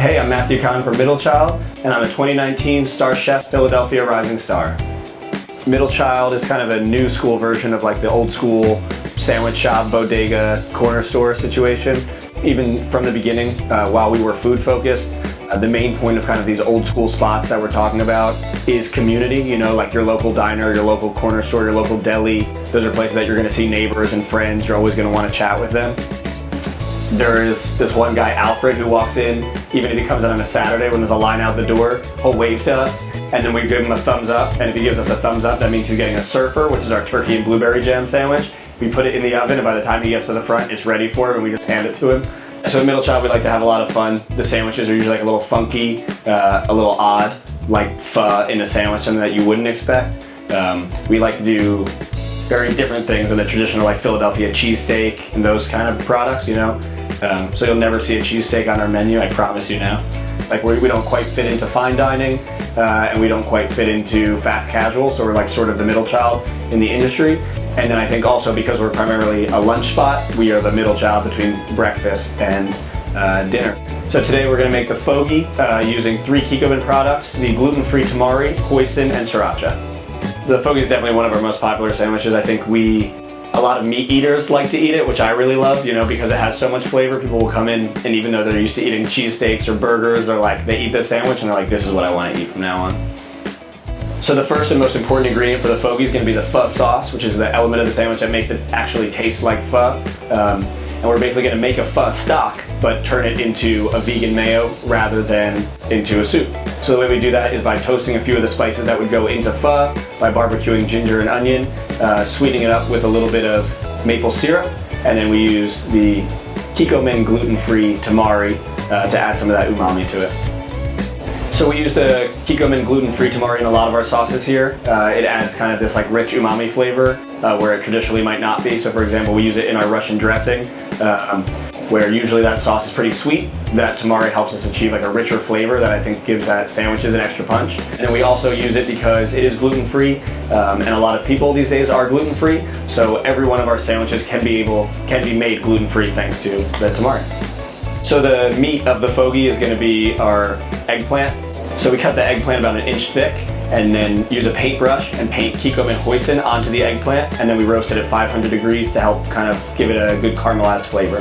Hey, I'm Matthew Cahn from Middle Child, and I'm a 2019 Star Chef Philadelphia Rising Star. Middle Child is kind of a new school version of like the old school sandwich shop, bodega, corner store situation. Even from the beginning, while we were food focused, the main point of kind of these old school spots that we're talking about is community, you know, like your local diner, your local corner store, your local deli. Those are places that you're gonna see neighbors and friends. You're always gonna wanna chat with them. There is this one guy, Alfred, who walks in, even if he comes in on a Saturday when there's a line out the door, he'll wave to us, and then we give him a thumbs up, and if he gives us a thumbs up, that means he's getting a surfer, which is our turkey and blueberry jam sandwich. We put it in the oven, and by the time he gets to the front, it's ready for him, and we just hand it to him. So in Middle Child, we like to have a lot of fun. The sandwiches are usually like a little funky, a little odd, like pho in a sandwich, something that you wouldn't expect. We like to do very different things than the traditional like Philadelphia cheesesteak and those kind of products, you know? So you'll never see a cheesesteak on our menu, I promise you now. Like we don't quite fit into fine dining, and we don't quite fit into fast casual, so we're like sort of the middle child in the industry. And then I think also because we're primarily a lunch spot, we are the middle child between breakfast and dinner. So today we're gonna make the Phoagie using 3 Kikkoman products, the gluten-free tamari, hoisin, and sriracha. The Phoagie is definitely one of our most popular sandwiches. I think a lot of meat eaters like to eat it, which I really love, you know, because it has so much flavor. People will come in, and even though they're used to eating cheesesteaks or burgers, they eat this sandwich and they're like, this is what I want to eat from now on. So the first and most important ingredient for the Phoagie is going to be the pho sauce, which is the element of the sandwich that makes it actually taste like pho. And we're basically going to make a pho stock, but turn it into a vegan mayo rather than into a soup. So the way we do that is by toasting a few of the spices that would go into pho, by barbecuing ginger and onion, sweetening it up with a little bit of maple syrup, and then we use the Kikkoman gluten-free tamari to add some of that umami to it. So we use the Kikkoman gluten-free tamari in a lot of our sauces here. It adds kind of this like rich umami flavor where it traditionally might not be. So for example, we use it in our Russian dressing, where usually that sauce is pretty sweet. That tamari helps us achieve like a richer flavor that I think gives that sandwiches an extra punch. And then we also use it because it is gluten-free, and a lot of people these days are gluten-free. So every one of our sandwiches can be made gluten-free thanks to the tamari. So the meat of the Phoagie is going to be our eggplant. So we cut the eggplant about 1 inch thick and then use a paintbrush and paint Kikkoman hoisin onto the eggplant, and then we roast it at 500 degrees to help kind of give it a good caramelized flavor.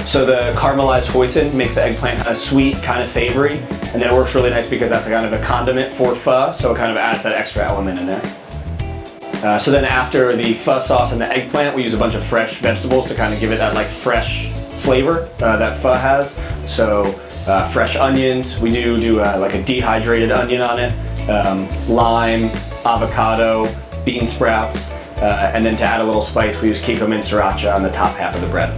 So the caramelized hoisin makes the eggplant kind of sweet, kind of savory, and then it works really nice because that's a kind of a condiment for pho, so it kind of adds that extra element in there. So then after the pho sauce and the eggplant, we use a bunch of fresh vegetables to kind of give it that like fresh flavor that pho has. So fresh onions, we do like a dehydrated onion on it, lime, avocado, bean sprouts, and then to add a little spice, we use Kikkoman sriracha on the top half of the bread.